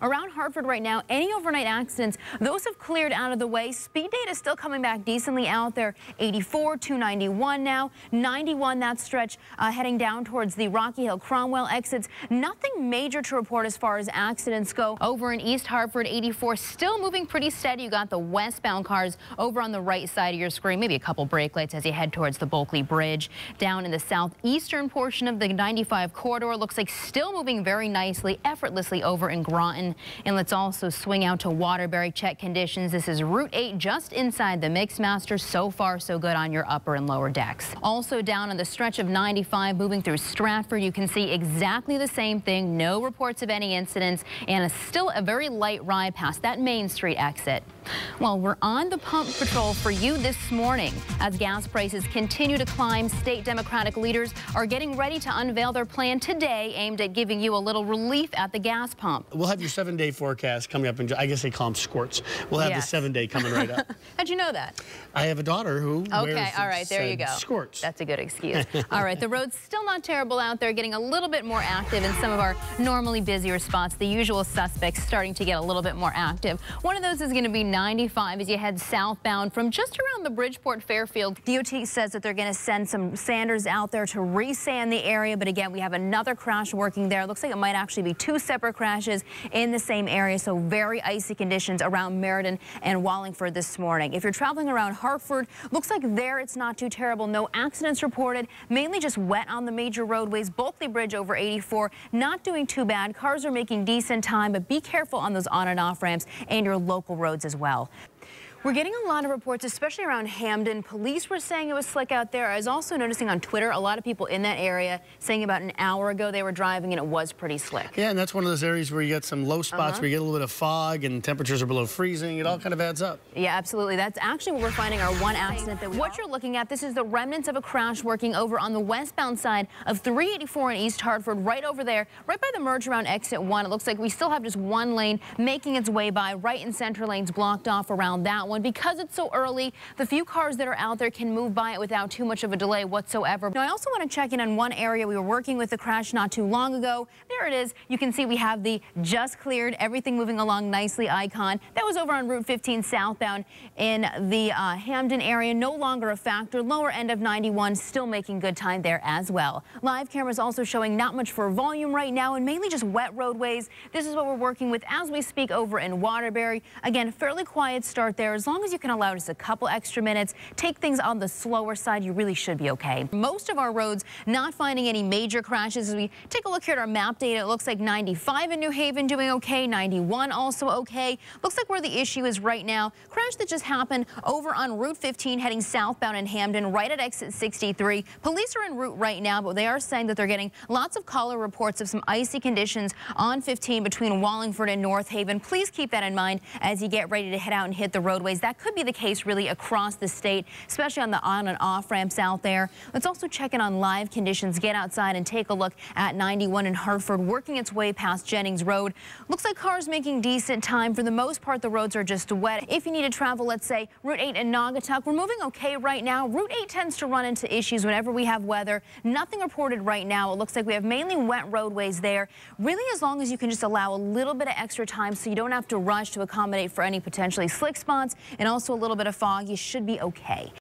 around Hartford right now, any overnight accidents, those have cleared out of the way. Speed data is still coming back decently out there. 84, 291 now, 91 that stretch heading down towards the Rocky Hill Cromwell exits. Nothing major to report as far as accidents go. Over in East Hartford, 84 still moving pretty steady. You got the westbound cars over on the right side of your screen, maybe a couple brake lights as you head towards the Bulkley Bridge. Down in the southeastern portion of the 95 corridor, looks like still moving very nicely, effortlessly over in Groton. And let's also swing out to Waterbury, check conditions. This is Route 8 just inside the Mixmaster. So far so good on your upper and lower decks. Also down on the stretch of 95 moving through Stratford, you can see exactly the same thing. No reports of any incidents, and still a very light ride past that Main Street exit. Well, we're on the pump patrol for you this morning. As gas prices continue to climb, state Democratic leaders are getting ready to unveil their plan today aimed at giving you a little relief at the gas pump. We'll have your 7-day forecast coming up, and I guess they call them squirts. We'll have the 7-day coming right up. How'd you know that? I have a daughter who wears all right, there you go. Squirts. That's a good excuse. All right, the road's still not terrible out there, getting a little bit more active in some of our normally busier spots. The usual suspects starting to get a little bit more active. One of those is going to be 95 as you head southbound from just around the Bridgeport-Fairfield. DOT says that they're going to send some sanders out there to re-sand the area, but again, we have another crash working there. Looks like it might actually be two separate crashes in the same area, so very icy conditions around Meriden and Wallingford this morning. If you're traveling around Hartford, looks like there it's not too terrible. No accidents reported, mainly just wet on the major roadways. Bulkley Bridge over 84, not doing too bad. Cars are making decent time, but be careful on those on and off ramps and your local roads as well. We're getting a lot of reports, especially around Hamden. Police were saying it was slick out there. I was also noticing on Twitter a lot of people in that area saying about an hour ago they were driving and it was pretty slick. Yeah, and that's one of those areas where you get some low spots where you get a little bit of fog and temperatures are below freezing. It all kind of adds up. Yeah, absolutely. That's actually what we're finding our one accident that what you're looking at. This is the remnants of a crash working over on the westbound side of 384 in East Hartford, right over there, right by the merge around exit 1. It looks like we still have just one lane making its way by. Right and center lanes blocked off around that one. Because it's so early, the few cars that are out there can move by it without too much of a delay whatsoever. Now, I also want to check in on one area. We were working with the crash not too long ago. There it is. You can see we have the just cleared, everything moving along nicely icon. That was over on Route 15 southbound in the Hamden area. No longer a factor. Lower end of 91 still making good time there as well. Live cameras also showing not much for volume right now and mainly just wet roadways. This is what we're working with as we speak over in Waterbury. Again, fairly quiet start there. As long as you can allow just a couple extra minutes, take things on the slower side, you really should be okay. Most of our roads not finding any major crashes. As we take a look here at our map data, it looks like 95 in New Haven doing okay, 91 also okay. Looks like where the issue is right now, crash that just happened over on Route 15 heading southbound in Hamden, right at exit 63. Police are en route right now, but they are saying that they're getting lots of caller reports of some icy conditions on 15 between Wallingford and North Haven. Please keep that in mind as you get ready to head out and hit the roadways. That could be the case really across the state, especially on the on and off ramps out there. Let's also check in on live conditions. Get outside and take a look at 91 in Hartford, working its way past Jennings Road. Looks like cars making decent time. For the most part, the roads are just wet. If you need to travel, let's say Route 8 in Naugatuck, we're moving okay right now. Route 8 tends to run into issues whenever we have weather. Nothing reported right now. It looks like we have mainly wet roadways there. Really, as long as you can just allow a little bit of extra time so you don't have to rush to accommodate for any potentially slick spots and also a little bit of fog, you should be okay.